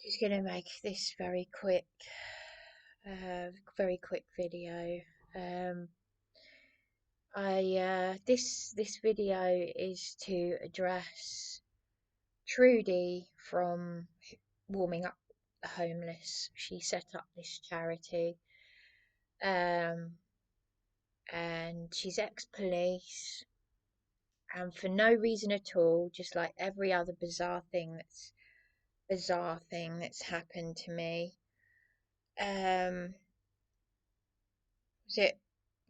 Just gonna make this very quick video. Um, this video is to address Trudy from Warming Up the Homeless. She set up this charity, and she's ex-police, and for no reason at all, just like every other bizarre thing that's happened to me. Was it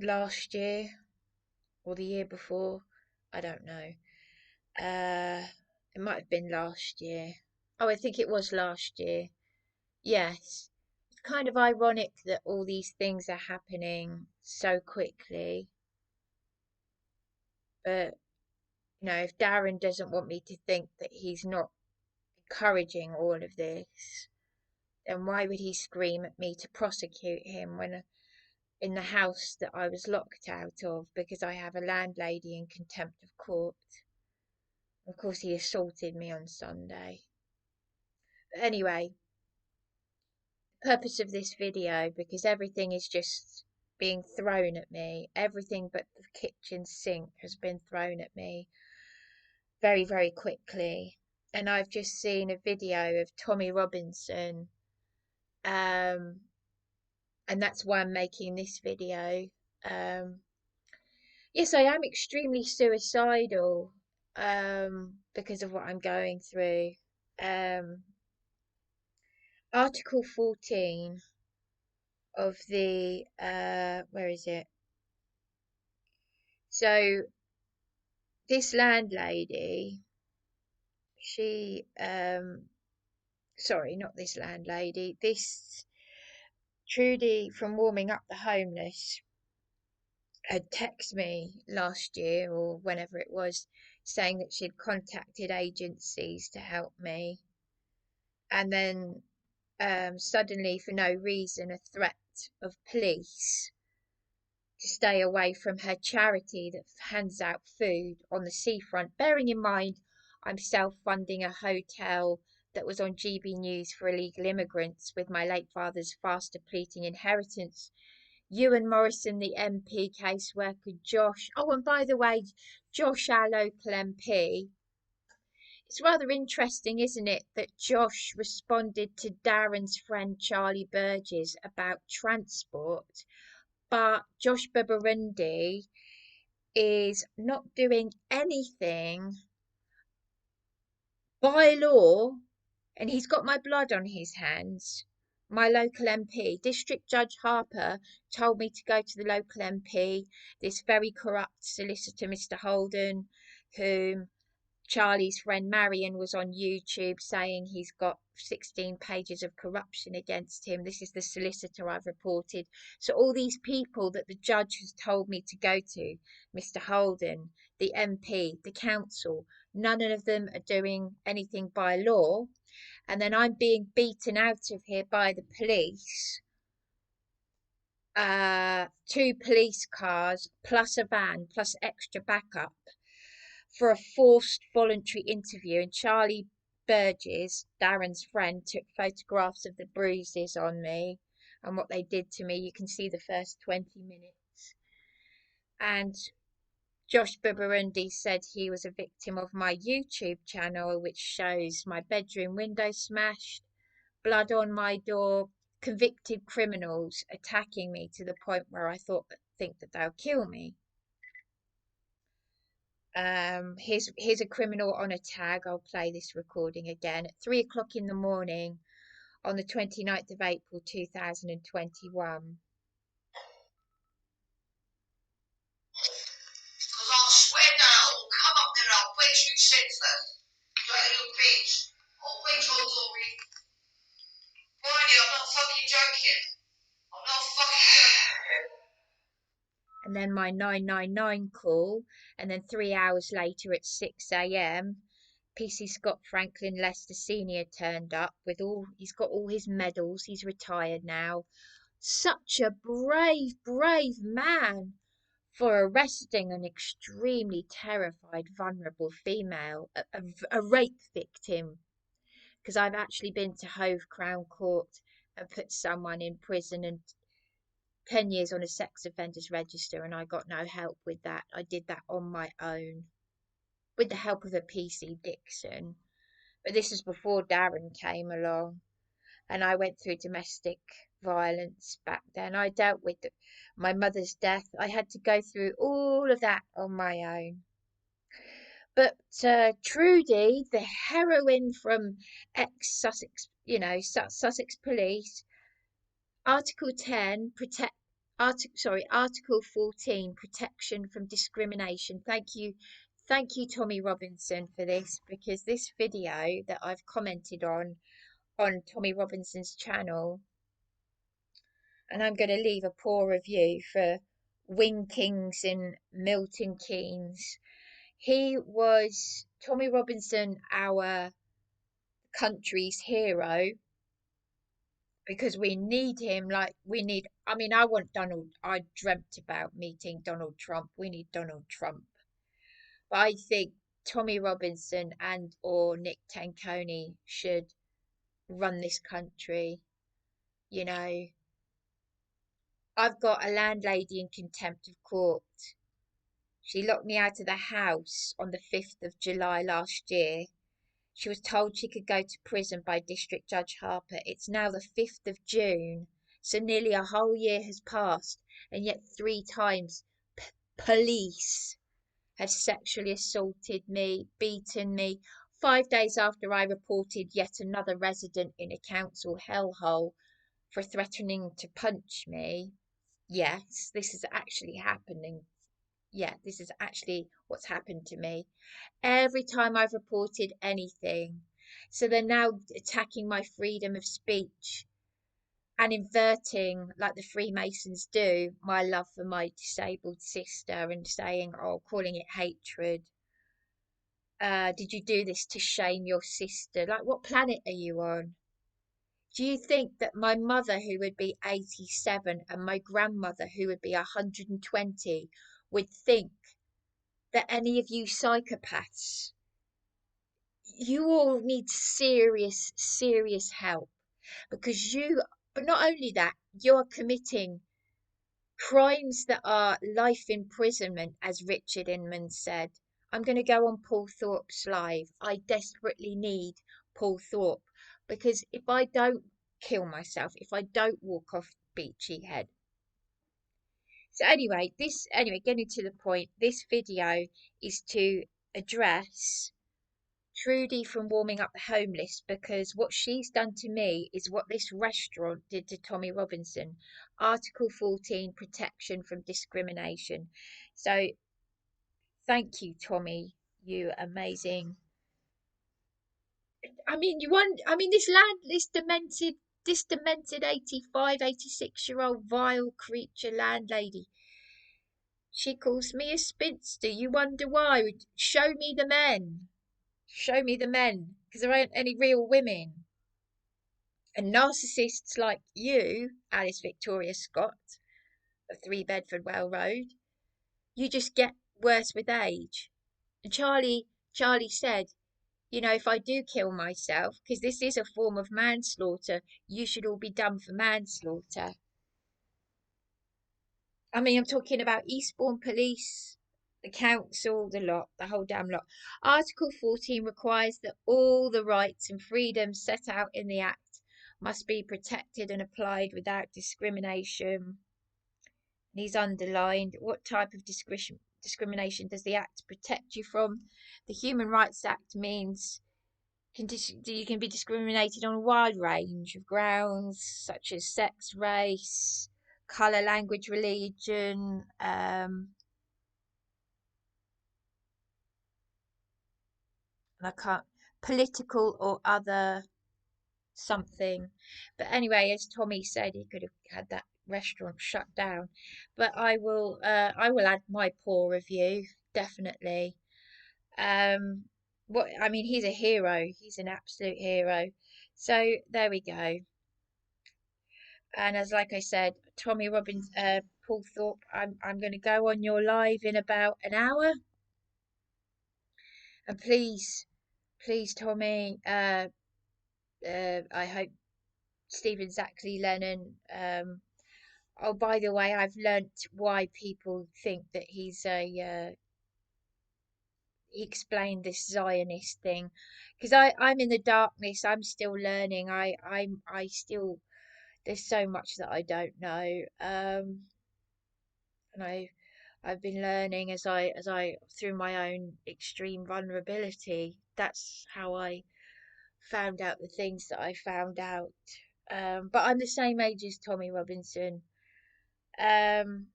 last year or the year before? I don't know. It might have been last year. Oh, I think it was last year. Yes. It's kind of ironic that all these things are happening so quickly. But, if Darren doesn't want me to think that he's not encouraging all of this, then why would he scream at me to prosecute him when in the house that I was locked out of because I have a landlady in contempt of court? Of course, he assaulted me on Sunday. But anyway, the purpose of this video, because everything is just being thrown at me, everything but the kitchen sink has been thrown at me very, very quickly. And I've just seen a video of Tommy Robinson, and that's why I'm making this video. Yes, I am extremely suicidal because of what I'm going through. Article 14 of the where is it? So this landlady, she sorry, not this landlady, this Trudy from Warming Up the Homeless had texted me last year or whenever it was, saying that she'd contacted agencies to help me, and then suddenly, for no reason, a threat of police to stay away from her charity that hands out food on the seafront. Bearing in mind, I'm self-funding a hotel that was on GB News for illegal immigrants with my late father's fast depleting inheritance. Ewan Morrison, the MP, caseworker Josh. Oh, and by the way, Josh, our local MP. It's rather interesting, isn't it, that Josh responded to Darren's friend Charlie Burgess about transport, but Josh Burundi is not doing anything by law, and he's got my blood on his hands. My local MP, District Judge Harper, told me to go to the local MP, this very corrupt solicitor, Mr. Holden, whom Charlie's friend Marion was on YouTube saying he's got 16 pages of corruption against him. This is the solicitor I've reported. So all these people that the judge has told me to go to, Mr. Holden, the MP, the council, none of them are doing anything by law. And then I'm being beaten out of here by the police. 2 police cars plus a van plus extra backup for a forced voluntary interview, and Charlie Burgess, Darren's friend, took photographs of the bruises on me and what they did to me. You can see the first 20 minutes. And Josh Burundi said he was a victim of my YouTube channel, which shows my bedroom window smashed, blood on my door, convicted criminals attacking me to the point where I think that they'll kill me. Here's a criminal on a tag. I'll play this recording again. At 3 o'clock in the morning on the 29th of April 2021. Because I swear down, I'll come up there and I'll quit you senseless. You little bitch. I'll quit your glory. Barney, I'm not fucking joking. I'm not fucking joking. And then my 999 call, and then 3 hours later at 6 a.m. PC Scott Franklin Lester Senior turned up with he's got all his medals. He's retired now. Such a brave man for arresting an extremely terrified, vulnerable female, a rape victim. because I've actually been to Hove Crown Court and put someone in prison and 10 years on a sex offenders register, and I got no help with that. I did that on my own with the help of a PC Dixon. But this was before Darren came along, and I went through domestic violence back then. I dealt with my mother's death. I had to go through all of that on my own. But Trudy, the heroine from ex-Sussex, Sussex Police, Article 10, Article 14, protection from discrimination. Thank you, Tommy Robinson, for this, because this video that I've commented on Tommy Robinson's channel, and I'm going to leave a poor review for Wing Kings in Milton Keynes. He was, Tommy Robinson, our country's hero, because we need him. I dreamt about meeting Donald Trump. We need Donald Trump. But I think Tommy Robinson and or Nick Tanconi should run this country. You know, I've got a landlady in contempt of court. She locked me out of the house on the 5th of July last year. She was told she could go to prison by District Judge Harper. It's now the 5th of June, so nearly a whole year has passed, and yet 3 times police have sexually assaulted me, beaten me. 5 days after I reported yet another resident in a council hellhole for threatening to punch me. Yes, this is actually happening. Yeah, this is actually what's happened to me. Every time I've reported anything. So they're now attacking my freedom of speech and inverting, like the Freemasons do, my love for my disabled sister and saying, oh, calling it hatred. Did you do this to shame your sister? Like, what planet are you on? Do you think that my mother, who would be 87, and my grandmother, who would be 120, would think that any of you psychopaths, you all need serious, serious help? Because but not only that, you're committing crimes that are life imprisonment, as Richard Inman said. I'm going to go on Paul Thorpe's live. I desperately need Paul Thorpe, because if I don't kill myself, if I don't walk off Beachy Head. So anyway, getting to the point, this video is to address Trudy from warming up the homeless, because what she's done to me is what this restaurant did to Tommy Robinson. Article 14, protection from discrimination. So thank you, Tommy, you amazing. This demented 85, 86-year-old vile creature landlady. She calls me a spinster. You wonder why? Show me the men. Show me the men, because there ain't any real women. And narcissists like you, Alice Victoria Scott of 3 Bedford Well Road, you just get worse with age. And Charlie said, if I do kill myself, because this is a form of manslaughter, you should all be done for manslaughter. I'm talking about Eastbourne Police, the council, the lot, the whole damn lot. Article 14 requires that all the rights and freedoms set out in the Act must be protected and applied without discrimination. And he's underlined, what type of discrimination does the Act protect you from? The Human Rights Act means you can be discriminated on a wide range of grounds, such as sex, race, colour, language, religion, political or other something. But anyway, as Tommy said, he could have had that restaurant shut down. But I will add my poor review, definitely. He's a hero. He's an absolute hero. So there we go. And like I said, Tommy Robbins, Paul Thorpe, I'm going to go on your live in about an hour. And please, Tommy, I hope Stephen Zackley Lennon. Oh, by the way, I've learnt why people think that he's a. He explained this Zionist thing, because I'm in the darkness. I'm still learning. I still, there's so much that I don't know. And I've been learning as I through my own extreme vulnerability. That's how I found out the things that I found out. But I'm the same age as Tommy Robinson. Um,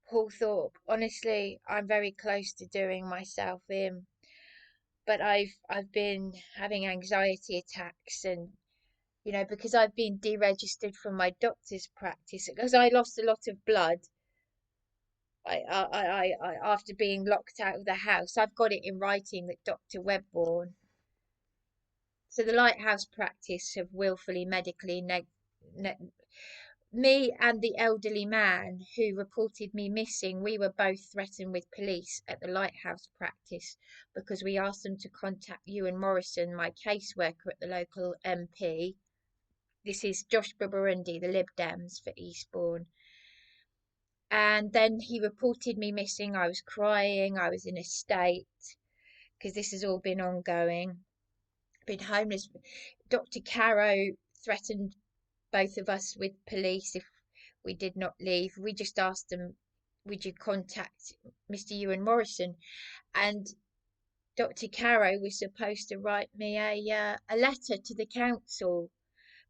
Paul Thorpe. Honestly, I'm very close to doing myself in, but I've been having anxiety attacks, and because I've been deregistered from my doctor's practice because I lost a lot of blood. After being locked out of the house, I've got it in writing that Dr. Webborn, so the Lighthouse practice have willfully medically me and the elderly man who reported me missing. We were both threatened with police at the Lighthouse practice because we asked them to contact Ewan Morrison, my caseworker at the local MP. This is Josh Burundi, the Lib Dems for Eastbourne. And then he reported me missing. I was crying. I was in a state because this has all been ongoing. Been homeless. Dr. Caro threatened both of us with police if we did not leave. We just asked them, would you contact Mr. Ewan Morrison? And Dr. Caro was supposed to write me a letter to the council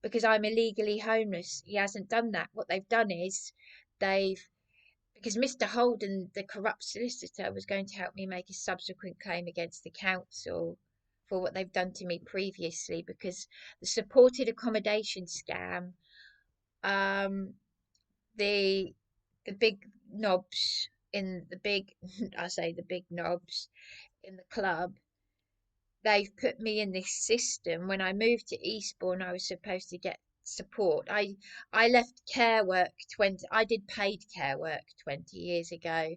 because I'm illegally homeless. He hasn't done that. What they've done is because Mr. Holden, the corrupt solicitor, was going to help me make a subsequent claim against the council for what they've done to me previously, because the supported accommodation scam, the big knobs in the big I say the big knobs in the club, they've put me in this system. When I moved to Eastbourne, I was supposed to get support. I left care work 20 I did paid care work 20 years ago,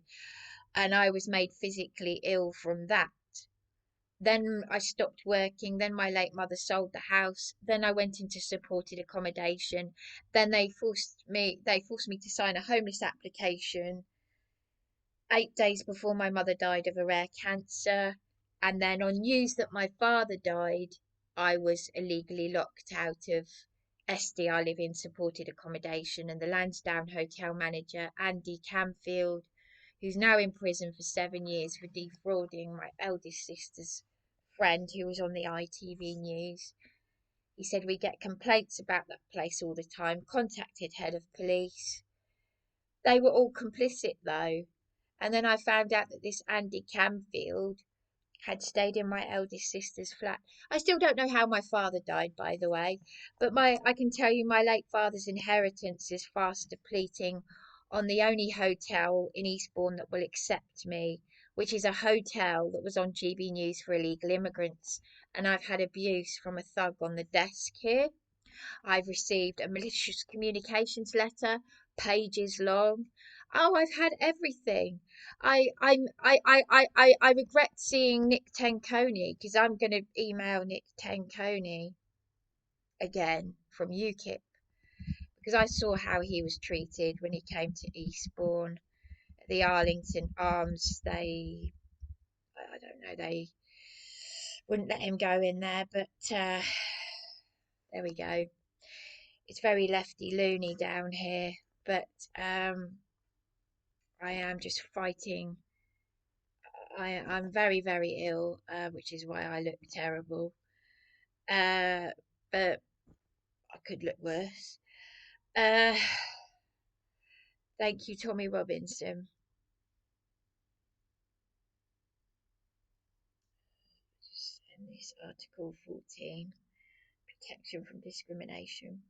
and I was made physically ill from that. Then I stopped working. Then my late mother sold the house. Then I went into supported accommodation. Then they forced me to sign a homeless application 8 days before my mother died of a rare cancer. And then on news that my father died, I was illegally locked out of SD. I live in supported accommodation, and the Lansdowne hotel manager, Andy Camfield, who's now in prison for 7 years for defrauding my eldest sister's friend who was on the ITV news. He said we get complaints about that place all the time, contacted head of police. They were all complicit though. And then I found out that this Andy Camfield had stayed in my eldest sister's flat. I still don't know how my father died, by the way, but I can tell you my late father's inheritance is fast depleting on the only hotel in Eastbourne that will accept me, which is a hotel that was on GB News for illegal immigrants. And I've had abuse from a thug on the desk here. I've received a malicious communications letter, pages long. Oh, I've had everything. I regret seeing Nick Tenconi, because I'm going to email Nick Tenconi again from UKIP, because I saw how he was treated when he came to Eastbourne. The Arlington Arms, I don't know, they wouldn't let him go in there, but there we go. It's very lefty loony down here, but I am just fighting. I'm very, very ill, which is why I look terrible. But I could look worse. Thank you, Tommy Robinson. Just send this Article 14, protection from discrimination.